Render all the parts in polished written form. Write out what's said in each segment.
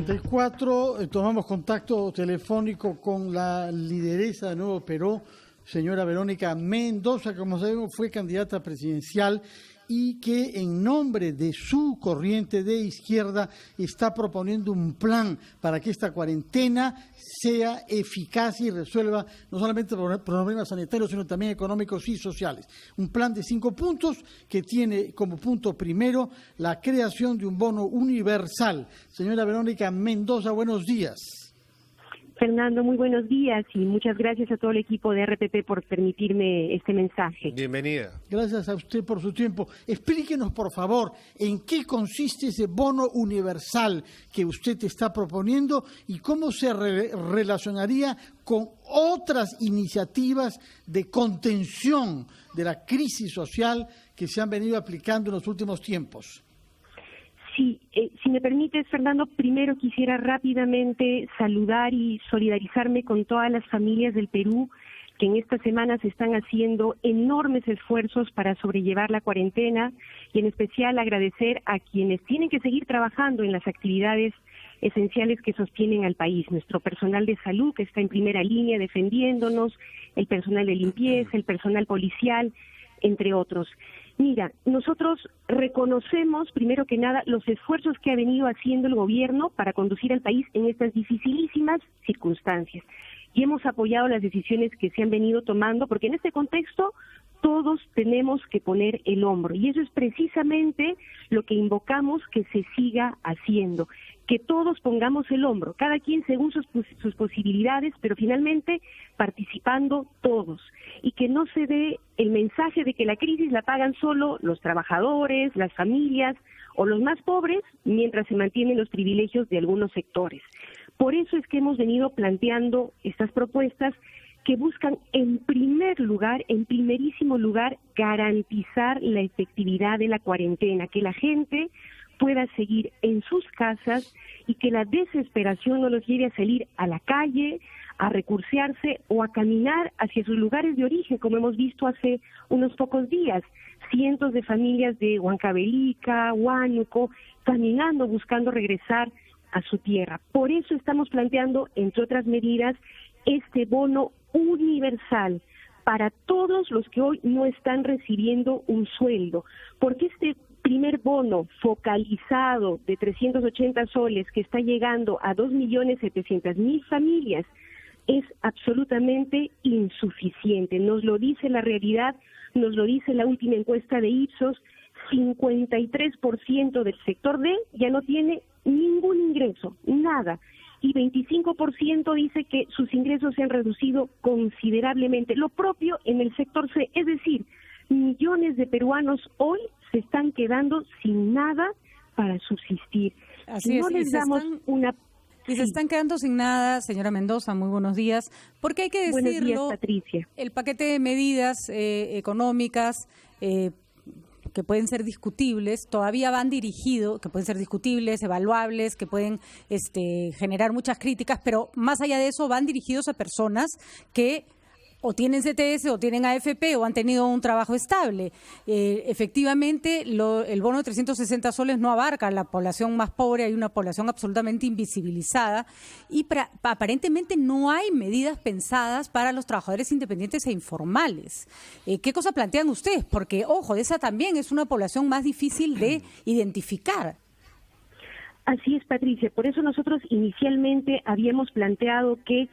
8:54, tomamos contacto telefónico con la lideresa de Nuevo Perú, señora Verónica Mendoza, como sabemos fue candidata presidencial y que en nombre de su corriente de izquierda está proponiendo un plan para que esta cuarentena sea eficaz y resuelva no solamente problemas sanitarios, sino también económicos y sociales. Un plan de 5 puntos que tiene como punto primero la creación de un bono universal. Señora Verónica Mendoza, buenos días. Fernando, muy buenos días y muchas gracias a todo el equipo de RPP por permitirme este mensaje. Bienvenida. Gracias a usted por su tiempo. Explíquenos, por favor, en qué consiste ese bono universal que usted está proponiendo y cómo se relacionaría con otras iniciativas de contención de la crisis social que se han venido aplicando en los últimos tiempos. Sí, si me permites, Fernando, primero quisiera rápidamente saludar y solidarizarme con todas las familias del Perú que en estas semanas están haciendo enormes esfuerzos para sobrellevar la cuarentena y en especial agradecer a quienes tienen que seguir trabajando en las actividades esenciales que sostienen al país. Nuestro personal de salud que está en primera línea defendiéndonos, el personal de limpieza, el personal policial, entre otros. Mira, nosotros reconocemos, primero que nada, los esfuerzos que ha venido haciendo el gobierno para conducir al país en estas dificilísimas circunstancias. Y hemos apoyado las decisiones que se han venido tomando, porque en este contexto todos tenemos que poner el hombro. Y eso es precisamente lo que invocamos que se siga haciendo, que todos pongamos el hombro, cada quien según sus posibilidades, pero finalmente participando todos. Y que no se dé el mensaje de que la crisis la pagan solo los trabajadores, las familias o los más pobres, mientras se mantienen los privilegios de algunos sectores. Por eso es que hemos venido planteando estas propuestas que buscan en primerísimo lugar, garantizar la efectividad de la cuarentena, que la gente pueda seguir en sus casas y que la desesperación no los lleve a salir a la calle, a recursearse o a caminar hacia sus lugares de origen, como hemos visto hace unos pocos días. Cientos de familias de Huancavelica, Huánuco, caminando, buscando regresar a su tierra. Por eso estamos planteando, entre otras medidas, este bono universal para todos los que hoy no están recibiendo un sueldo, porque este primer bono focalizado de 380 soles que está llegando a 2.700.000 familias es absolutamente insuficiente. Nos lo dice la realidad, nos lo dice la última encuesta de Ipsos, 53% del sector D ya no tiene ningún ingreso, nada. Y 25% dice que sus ingresos se han reducido considerablemente. Lo propio en el sector C, es decir, millones de peruanos hoy se están quedando sin nada para subsistir. Así si no es, les damos una... Y se están quedando sin nada, señora Mendoza, muy buenos días, porque hay que decirlo, buenos días, Patricia. El paquete de medidas económicas que pueden ser discutibles, todavía van dirigidos, que pueden ser discutibles, evaluables, que pueden generar muchas críticas, pero más allá de eso van dirigidos a personas que o tienen CTS o tienen AFP o han tenido un trabajo estable. Efectivamente, el bono de 360 soles no abarca a la población más pobre, hay una población absolutamente invisibilizada y aparentemente no hay medidas pensadas para los trabajadores independientes e informales. ¿Qué cosa plantean ustedes? Porque, ojo, esa también es una población más difícil de identificar. Así es, Patricia. Por eso nosotros inicialmente habíamos planteado que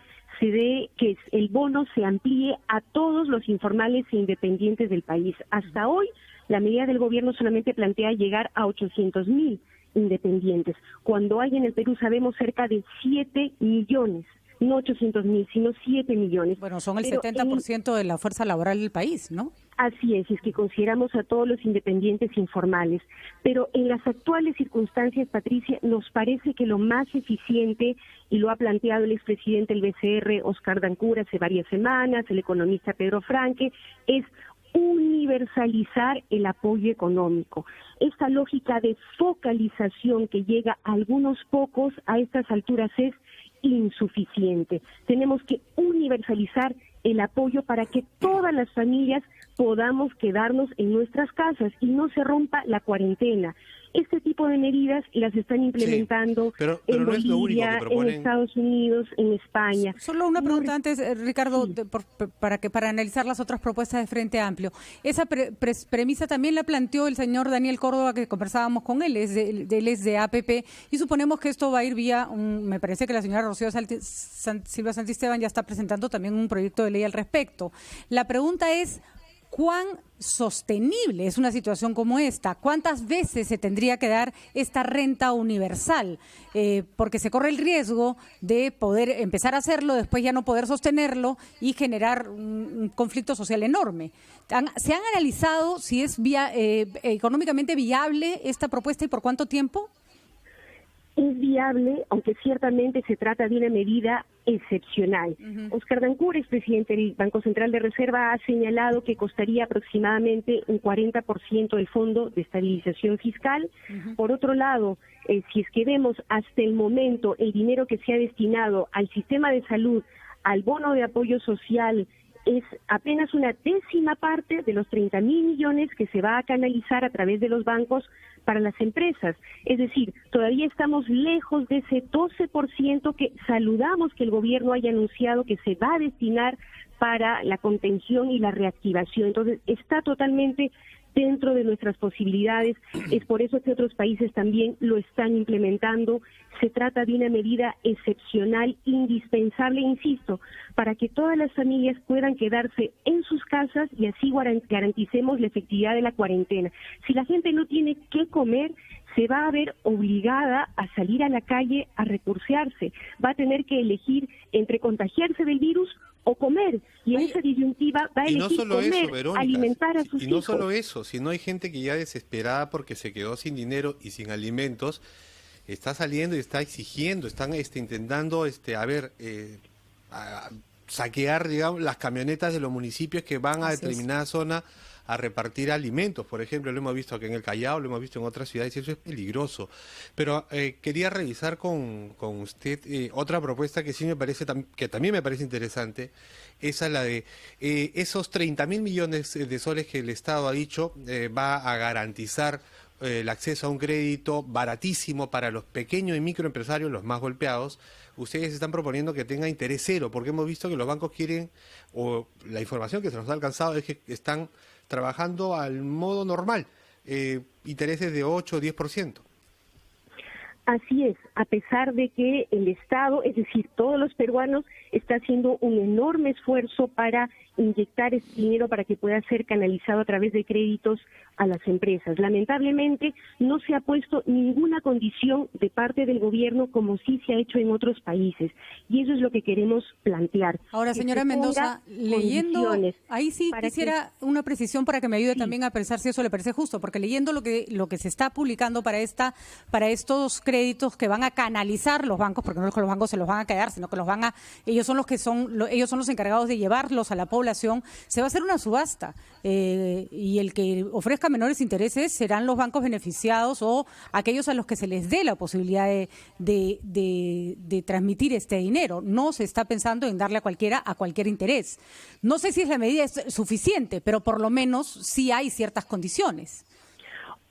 que el bono se amplíe a todos los informales e independientes del país. Hasta hoy, la medida del gobierno solamente plantea llegar a 800.000 independientes, cuando hay en el Perú, sabemos, cerca de 7 millones, no 800.000, sino 7 millones. Bueno, son el 70% de la fuerza laboral del país, ¿no? Así es que consideramos a todos los independientes informales. Pero en las actuales circunstancias, Patricia, nos parece que lo más eficiente, y lo ha planteado el expresidente del BCR, Oscar Dancura, hace varias semanas, el economista Pedro Franque, es universalizar el apoyo económico. Esta lógica de focalización que llega a algunos pocos a estas alturas es insuficiente. Tenemos que universalizar el apoyo para que todas las familias podamos quedarnos en nuestras casas y no se rompa la cuarentena. Este tipo de medidas las están implementando pero en no es lo único Bolivia, que proponen. en Estados Unidos, en España. Solo una pregunta antes, Ricardo, para analizar las otras propuestas de Frente Amplio. Esa premisa también la planteó el señor Daniel Córdoba, que conversábamos con él, él es de APP, y suponemos que esto va a ir vía, me parece que la señora Rocío Silva Santisteban ya está presentando también un proyecto de ley al respecto. La pregunta es, ¿cuán sostenible es una situación como esta? ¿Cuántas veces se tendría que dar esta renta universal? Porque se corre el riesgo de poder empezar a hacerlo, después ya no poder sostenerlo y generar un conflicto social enorme. ¿Se han analizado si es económicamente viable esta propuesta y por cuánto tiempo? Es viable, aunque ciertamente se trata de una medida excepcional. Óscar Dancur, expresidente del Banco Central de Reserva, ha señalado que costaría aproximadamente un 40% del Fondo de Estabilización Fiscal. Por otro lado, si es que vemos hasta el momento el dinero que se ha destinado al sistema de salud, al bono de apoyo social, es apenas una décima parte de los 30.000 millones que se va a canalizar a través de los bancos para las empresas. Es decir, todavía estamos lejos de ese 12% que saludamos que el gobierno haya anunciado que se va a destinar para la contención y la reactivación. Entonces, está totalmente dentro de nuestras posibilidades. Es por eso que otros países también lo están implementando. Se trata de una medida excepcional, indispensable, insisto, para que todas las familias puedan quedarse en sus casas y así garanticemos la efectividad de la cuarentena. Si la gente no tiene qué comer, se va a ver obligada a salir a la calle a recursearse. Va a tener que elegir entre contagiarse del virus o comer, y en esa disyuntiva va a elegir comer, Verónica, alimentar a sus hijos. Y no solo eso, sino hay gente que ya desesperada porque se quedó sin dinero y sin alimentos, está saliendo y está exigiendo, están intentando saquear, digamos, las camionetas de los municipios que van a determinada zona a repartir alimentos. Por ejemplo, lo hemos visto aquí en el Callao, lo hemos visto en otras ciudades y eso es peligroso. Pero quería revisar con usted otra propuesta que sí me parece, que también me parece interesante, esa la de esos 30.000 millones de soles que el Estado ha dicho va a garantizar el acceso a un crédito baratísimo para los pequeños y microempresarios, los más golpeados. Ustedes están proponiendo que tenga interés cero, porque hemos visto que los bancos quieren, o la información que se nos ha alcanzado es que están trabajando al modo normal, intereses de 8 o 10%. Así es, a pesar de que el Estado, es decir, todos los peruanos, está haciendo un enorme esfuerzo para inyectar ese dinero para que pueda ser canalizado a través de créditos a las empresas. Lamentablemente no se ha puesto ninguna condición de parte del gobierno como sí se ha hecho en otros países, y eso es lo que queremos plantear. Ahora, señora Mendoza, leyendo, ahí sí quisiera una precisión para que me ayude también a pensar si eso le parece justo, porque leyendo lo que se está publicando para estos créditos que van a canalizar los bancos, porque no es que los bancos se los van a quedar, sino que ellos son los encargados de llevarlos a la población, se va a hacer una subasta y el que ofrezca menores intereses serán los bancos beneficiados o aquellos a los que se les dé la posibilidad de transmitir este dinero. No se está pensando en darle a cualquier interés. No sé si es la medida suficiente, pero por lo menos sí hay ciertas condiciones.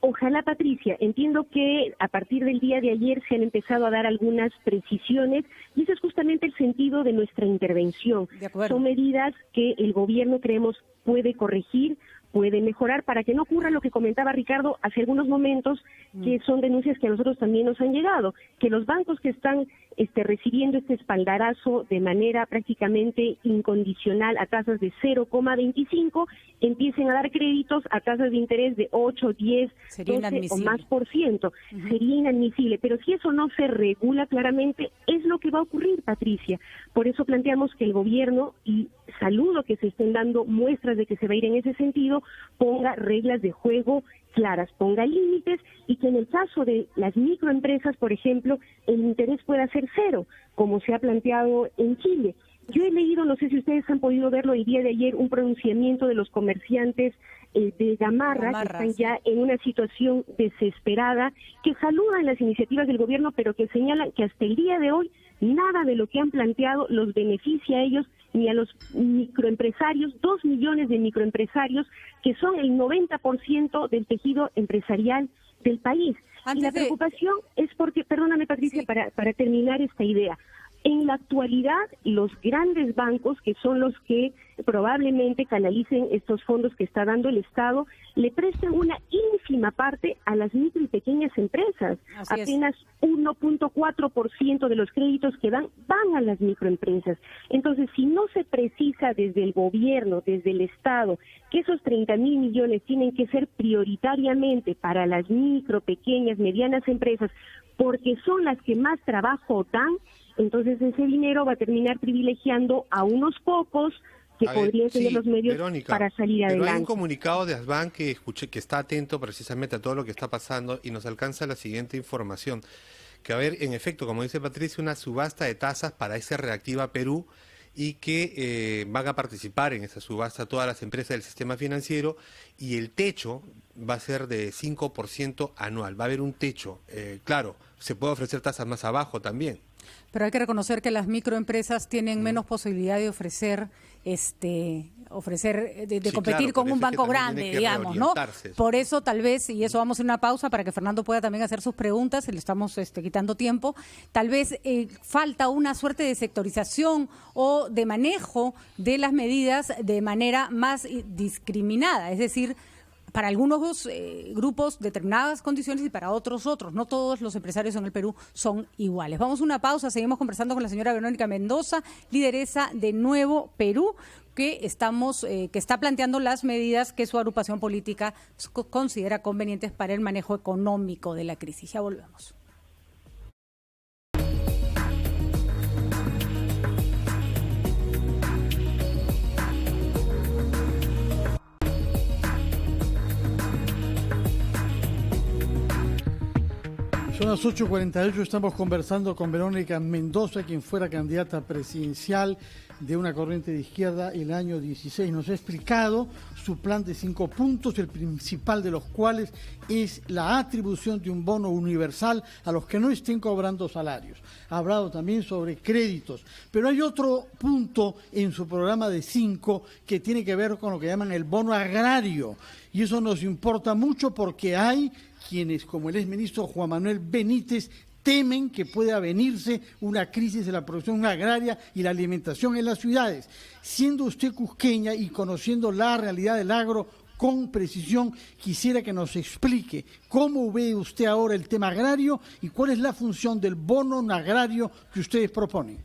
Ojalá, Patricia. Entiendo que a partir del día de ayer se han empezado a dar algunas precisiones y ese es justamente el sentido de nuestra intervención. Son medidas que el gobierno creemos puede corregir, puede mejorar para que no ocurra lo que comentaba Ricardo hace algunos momentos, que son denuncias que a nosotros también nos han llegado, que los bancos que están recibiendo este espaldarazo de manera prácticamente incondicional a tasas de 0,25 empiecen a dar créditos a tasas de interés de 8, 10, 12 o más por ciento. Sería inadmisible, pero si eso no se regula claramente, es lo que va a ocurrir, Patricia. Por eso planteamos que el gobierno, y saludo que se estén dando muestras de que se va a ir en ese sentido, ponga reglas de juego claras, ponga límites y que en el caso de las microempresas, por ejemplo, el interés pueda ser cero, como se ha planteado en Chile. Yo he leído, no sé si ustedes han podido verlo el día de ayer, un pronunciamiento de los comerciantes de Gamarra, que están ya en una situación desesperada, que saludan las iniciativas del gobierno, pero que señalan que hasta el día de hoy nada de lo que han planteado los beneficia a ellos ni a los microempresarios, 2 millones de microempresarios que son el 90% del tejido empresarial del país. Y la preocupación es porque, perdóname Patricia, sí, para terminar esta idea, en la actualidad los grandes bancos, que son los que probablemente canalicen estos fondos que está dando el Estado, le prestan una ínfima parte a las micro y pequeñas empresas. Así apenas 1.4% de los créditos que dan van a las microempresas. Entonces, si no se precisa desde el gobierno, desde el Estado, que esos 30.000 millones tienen que ser prioritariamente para las micro, pequeñas, medianas empresas, porque son las que más trabajo dan, entonces ese dinero va a terminar privilegiando a unos pocos que podrían tener los medios, Verónica, para salir adelante. Pero hay un comunicado de ASBAN que escuché, que está atento precisamente a todo lo que está pasando y nos alcanza la siguiente información, que va a haber, en efecto, como dice Patricia, una subasta de tasas para ese Reactiva Perú y que van a participar en esa subasta todas las empresas del sistema financiero y el techo va a ser de 5% anual, va a haber un techo. Claro, se puede ofrecer tasas más abajo también. Pero hay que reconocer que las microempresas tienen menos posibilidad de ofrecer, competir con un banco grande, digamos, ¿no? Por eso tal vez, y eso vamos a una pausa para que Fernando pueda también hacer sus preguntas, le estamos quitando tiempo, tal vez falta una suerte de sectorización o de manejo de las medidas de manera más discriminada, es decir, para algunos grupos determinadas condiciones y para otros. No todos los empresarios en el Perú son iguales. Vamos a una pausa, seguimos conversando con la señora Verónica Mendoza, lideresa de Nuevo Perú, que está planteando las medidas que su agrupación política considera convenientes para el manejo económico de la crisis. Ya volvemos. Son las 8:48, estamos conversando con Verónica Mendoza, quien fuera candidata presidencial de una corriente de izquierda el año 16. Nos ha explicado su plan de 5 puntos, el principal de los cuales es la atribución de un bono universal a los que no estén cobrando salarios. Ha hablado también sobre créditos, pero hay otro punto en su programa de 5 que tiene que ver con lo que llaman el bono agrario, y eso nos importa mucho porque hay quienes, como el exministro Juan Manuel Benítez, temen que pueda venirse una crisis de la producción agraria y la alimentación en las ciudades. Siendo usted cusqueña y conociendo la realidad del agro con precisión, quisiera que nos explique cómo ve usted ahora el tema agrario y cuál es la función del bono agrario que ustedes proponen.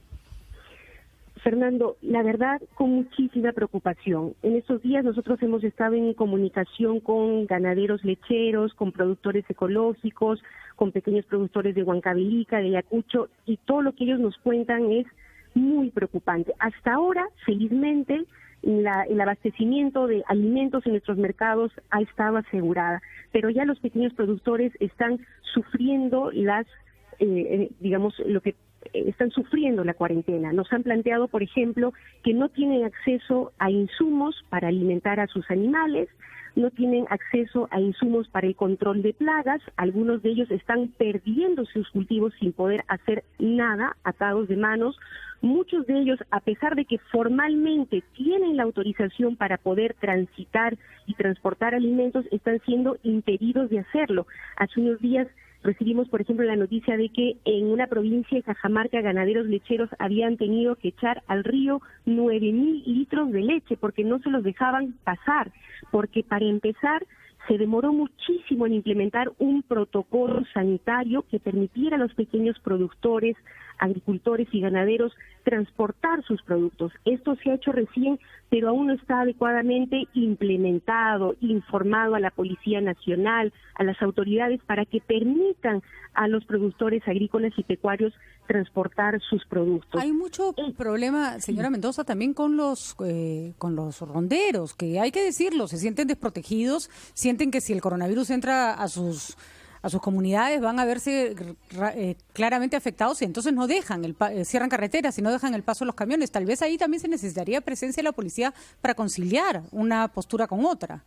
Fernando, la verdad, con muchísima preocupación. En estos días nosotros hemos estado en comunicación con ganaderos lecheros, con productores ecológicos, con pequeños productores de Huancavelica, de Ayacucho, y todo lo que ellos nos cuentan es muy preocupante. Hasta ahora, felizmente, el abastecimiento de alimentos en nuestros mercados ha estado asegurada, pero ya los pequeños productores están sufriendo están sufriendo la cuarentena. Nos han planteado, por ejemplo, que no tienen acceso a insumos para alimentar a sus animales, no tienen acceso a insumos para el control de plagas, algunos de ellos están perdiendo sus cultivos sin poder hacer nada, atados de manos. Muchos de ellos, a pesar de que formalmente tienen la autorización para poder transitar y transportar alimentos, están siendo impedidos de hacerlo. Hace unos días recibimos, por ejemplo, la noticia de que en una provincia de Cajamarca, ganaderos lecheros habían tenido que echar al río 9.000 litros de leche porque no se los dejaban pasar, porque para empezar se demoró muchísimo en implementar un protocolo sanitario que permitiera a los pequeños productores, agricultores y ganaderos transportar sus productos. Esto se ha hecho recién, pero aún no está adecuadamente implementado, informado a la Policía Nacional, a las autoridades, para que permitan a los productores agrícolas y pecuarios transportar sus productos. Hay mucho problema, señora Mendoza, también con los ronderos, que hay que decirlo, se sienten desprotegidos, sienten que si el coronavirus entra a sus comunidades van a verse claramente afectados y entonces no dejan, cierran carreteras y no dejan el paso a los camiones. Tal vez ahí también se necesitaría presencia de la policía para conciliar una postura con otra.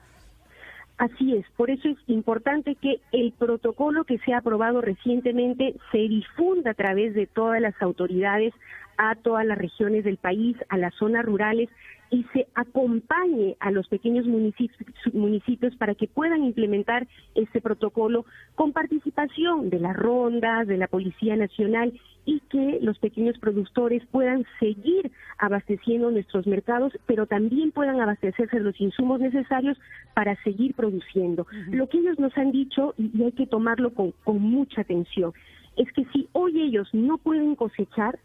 Así es, por eso es importante que el protocolo que se ha aprobado recientemente se difunda a través de todas las autoridades, a todas las regiones del país, a las zonas rurales, y se acompañe a los pequeños municipios para que puedan implementar este protocolo con participación de las rondas, de la Policía Nacional, y que los pequeños productores puedan seguir abasteciendo nuestros mercados, pero también puedan abastecerse de los insumos necesarios para seguir produciendo. Lo que ellos nos han dicho, y hay que tomarlo con mucha atención, es que si hoy ellos no pueden cosechar,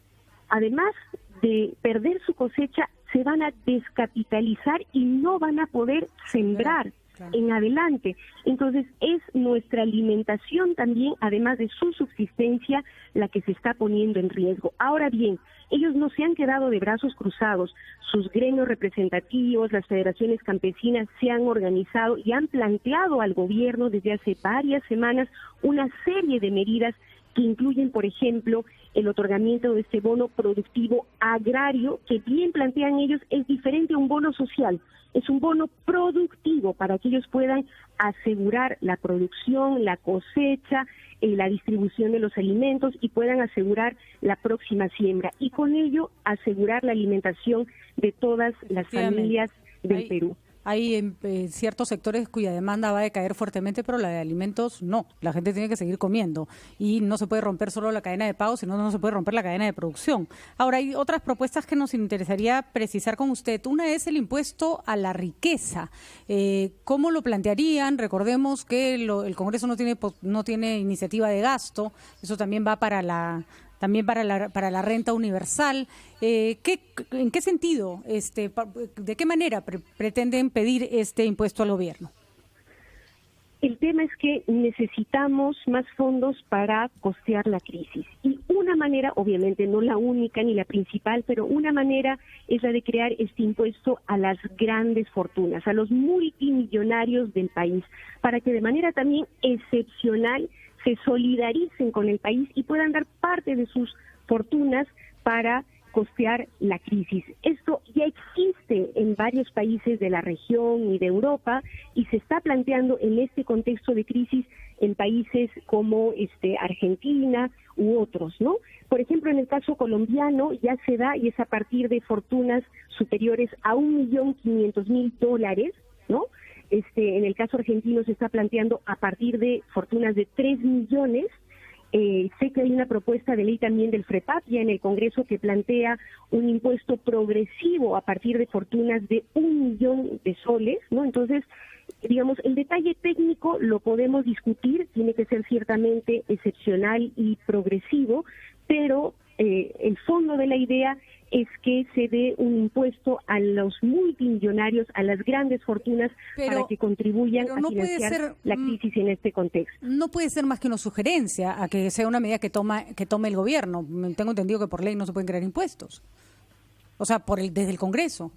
además de perder su cosecha, se van a descapitalizar y no van a poder sembrar en adelante. Entonces es nuestra alimentación también, además de su subsistencia, la que se está poniendo en riesgo. Ahora bien, ellos no se han quedado de brazos cruzados. Sus gremios representativos, las federaciones campesinas se han organizado y han planteado al gobierno desde hace varias semanas una serie de medidas que incluyen, por ejemplo, el otorgamiento de este bono productivo agrario, que bien plantean ellos, es diferente a un bono social. Es un bono productivo para que ellos puedan asegurar la producción, la cosecha, la distribución de los alimentos y puedan asegurar la próxima siembra. Y con ello asegurar la alimentación de todas las familias del Perú. Hay ciertos sectores cuya demanda va a decaer fuertemente, pero la de alimentos no. La gente tiene que seguir comiendo y no se puede romper solo la cadena de pago, sino no se puede romper la cadena de producción. Ahora, hay otras propuestas que nos interesaría precisar con usted. Una es el impuesto a la riqueza. ¿Cómo lo plantearían? Recordemos que el Congreso no tiene iniciativa de gasto. Eso también va para la renta universal. ¿En qué sentido, de qué manera pretenden pedir este impuesto al gobierno? El tema es que necesitamos más fondos para costear la crisis. Y una manera, obviamente no la única ni la principal, pero una manera es la de crear este impuesto a las grandes fortunas, a los multimillonarios del país, para que de manera también excepcional se solidaricen con el país y puedan dar parte de sus fortunas para costear la crisis. Esto ya existe en varios países de la región y de Europa y se está planteando en este contexto de crisis en países como Argentina u otros, ¿no? Por ejemplo, en el caso colombiano ya se da y es a partir de fortunas superiores a $1.500.000, ¿no? En el caso argentino se está planteando a partir de fortunas de 3 millones. Sé que hay una propuesta de ley también del FREPAP ya en el Congreso que plantea un impuesto progresivo a partir de fortunas de 1 millón de soles, ¿no? Entonces, digamos, el detalle técnico lo podemos discutir, tiene que ser ciertamente excepcional y progresivo, pero el fondo de la idea es que se dé un impuesto a los multimillonarios, a las grandes fortunas, para que contribuyan a financiar la crisis en este contexto. No puede ser más que una sugerencia a que sea una medida que tome el gobierno. Tengo entendido que por ley no se pueden crear impuestos. O sea, desde el Congreso.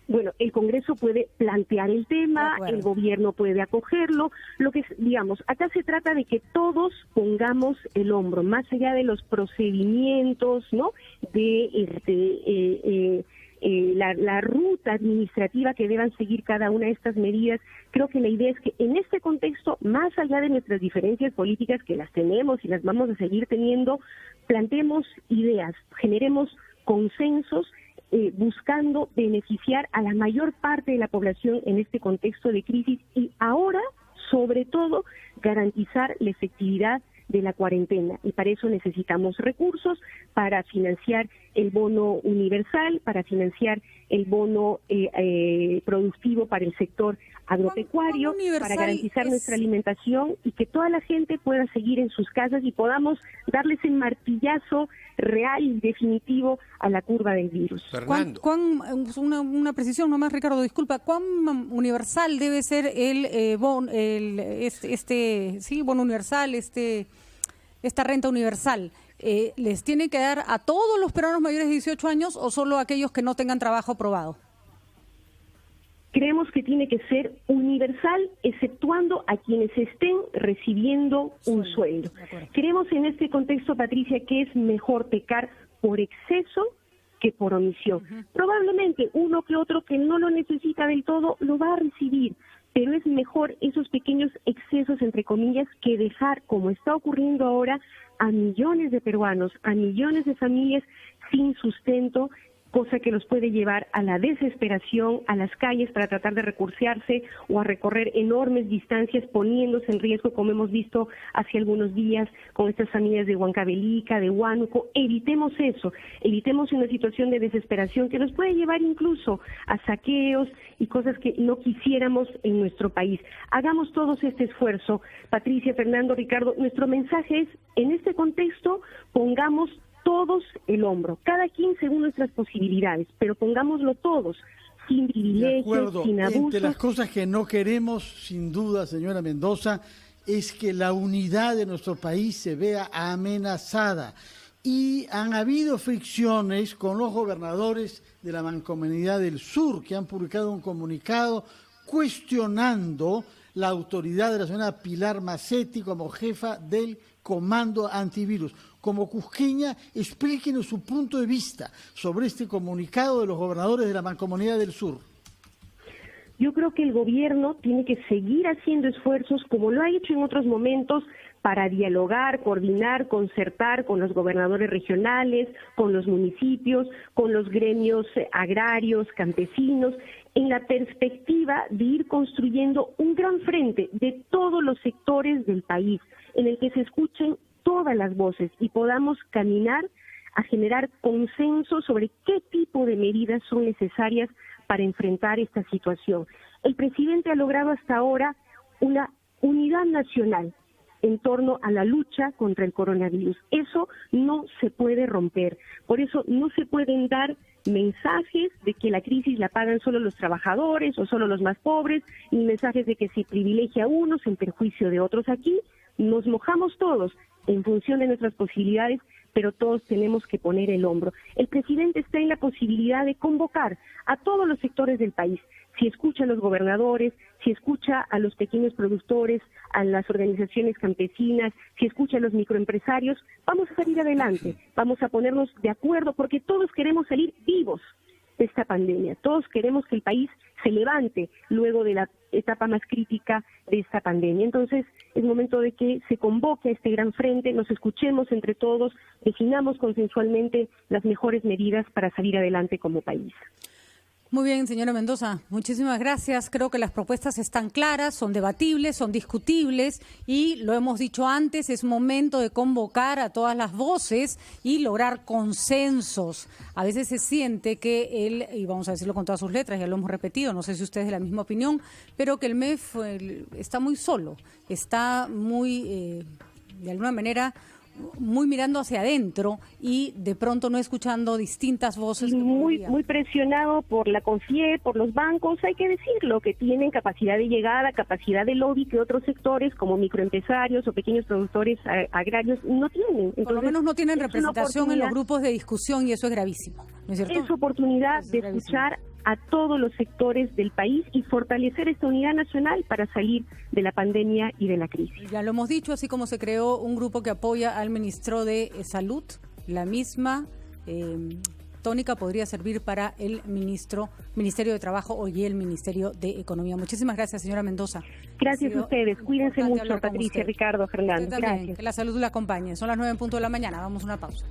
Bueno, el Congreso puede plantear el tema, el gobierno puede acogerlo. Lo que digamos, acá se trata de que todos pongamos el hombro, más allá de los procedimientos, ¿no? De la ruta administrativa que deban seguir cada una de estas medidas. Creo que la idea es que en este contexto, más allá de nuestras diferencias políticas, que las tenemos y las vamos a seguir teniendo, planteemos ideas, generemos consensos, buscando beneficiar a la mayor parte de la población en este contexto de crisis y ahora, sobre todo, garantizar la efectividad de la cuarentena. Y para eso necesitamos recursos para financiar el bono universal, para financiar el bono productivo para el sector agropecuario, para garantizar nuestra alimentación y que toda la gente pueda seguir en sus casas y podamos darles el martillazo real y definitivo a la curva del virus. Fernando. Una precisión nomás, Ricardo, disculpa, ¿cuán universal debe ser el bono universal, esta renta universal? ¿Les tiene que dar a todos los peruanos mayores de 18 años o solo a aquellos que no tengan trabajo probado? Creemos que tiene que ser universal, exceptuando a quienes estén recibiendo un sueldo. Creemos en este contexto, Patricia, que es mejor pecar por exceso que por omisión. Probablemente uno que otro que no lo necesita del todo lo va a recibir, pero es mejor esos pequeños excesos, entre comillas, que dejar, como está ocurriendo ahora, a millones de peruanos, a millones de familias sin sustento, cosa que los puede llevar a la desesperación, a las calles para tratar de recursearse o a recorrer enormes distancias poniéndose en riesgo, como hemos visto hace algunos días con estas familias de Huancavelica, de Huánuco. Evitemos eso, evitemos una situación de desesperación que nos puede llevar incluso a saqueos y cosas que no quisiéramos en nuestro país. Hagamos todos este esfuerzo. Patricia, Fernando, Ricardo, nuestro mensaje es, en este contexto, pongamos todos el hombro, cada quien según nuestras posibilidades, pero pongámoslo todos, sin privilegios, sin abusos. Entre las cosas que no queremos, sin duda, señora Mendoza, es que la unidad de nuestro país se vea amenazada. Y han habido fricciones con los gobernadores de la Mancomunidad del Sur, que han publicado un comunicado cuestionando la autoridad de la señora Pilar Macetti como jefa del Comando Antivirus. Como cusqueña, explíquenos su punto de vista sobre este comunicado de los gobernadores de la Mancomunidad del Sur. Yo creo que el gobierno tiene que seguir haciendo esfuerzos, como lo ha hecho en otros momentos, para dialogar, coordinar, concertar con los gobernadores regionales, con los municipios, con los gremios agrarios, campesinos, en la perspectiva de ir construyendo un gran frente de todos los sectores del país, en el que se escuchen todas las voces y podamos caminar a generar consenso sobre qué tipo de medidas son necesarias para enfrentar esta situación. El presidente ha logrado hasta ahora una unidad nacional en torno a la lucha contra el coronavirus. Eso no se puede romper. Por eso no se pueden dar mensajes de que la crisis la pagan solo los trabajadores o solo los más pobres, ni mensajes de que se privilegia a unos en perjuicio de otros. Aquí nos mojamos todos en función de nuestras posibilidades, pero todos tenemos que poner el hombro. El presidente está en la posibilidad de convocar a todos los sectores del país. Si escucha a los gobernadores, si escucha a los pequeños productores, a las organizaciones campesinas, si escucha a los microempresarios, vamos a salir adelante, vamos a ponernos de acuerdo, porque todos queremos salir vivos de esta pandemia. Todos queremos que el país se levante luego de la etapa más crítica de esta pandemia. Entonces, es momento de que se convoque a este gran frente, nos escuchemos entre todos, definamos consensualmente las mejores medidas para salir adelante como país. Muy bien, señora Mendoza, muchísimas gracias. Creo que las propuestas están claras, son debatibles, son discutibles y lo hemos dicho antes, es momento de convocar a todas las voces y lograr consensos. A veces se siente que y vamos a decirlo con todas sus letras, ya lo hemos repetido, no sé si ustedes de la misma opinión, pero que el MEF está muy solo, está muy, de alguna manera, muy mirando hacia adentro y de pronto no escuchando distintas voces. Muy presionado por la CONFIEP, por los bancos, hay que decirlo, que tienen capacidad de llegada, capacidad de lobby que otros sectores como microempresarios o pequeños productores agrarios no tienen. Entonces, por lo menos no tienen representación en los grupos de discusión y eso es gravísimo, ¿no es cierto? Es oportunidad de escuchar a todos los sectores del país y fortalecer esta unidad nacional para salir de la pandemia y de la crisis. Ya lo hemos dicho, así como se creó un grupo que apoya al ministro de Salud, la misma tónica podría servir para el Ministerio de Trabajo y el Ministerio de Economía. Muchísimas gracias, señora Mendoza. Gracias a ustedes. Cuídense mucho, Patricia, Ricardo, Fernando. Gracias. Que la salud la acompañe. Son las 9:00 a.m. Vamos a una pausa.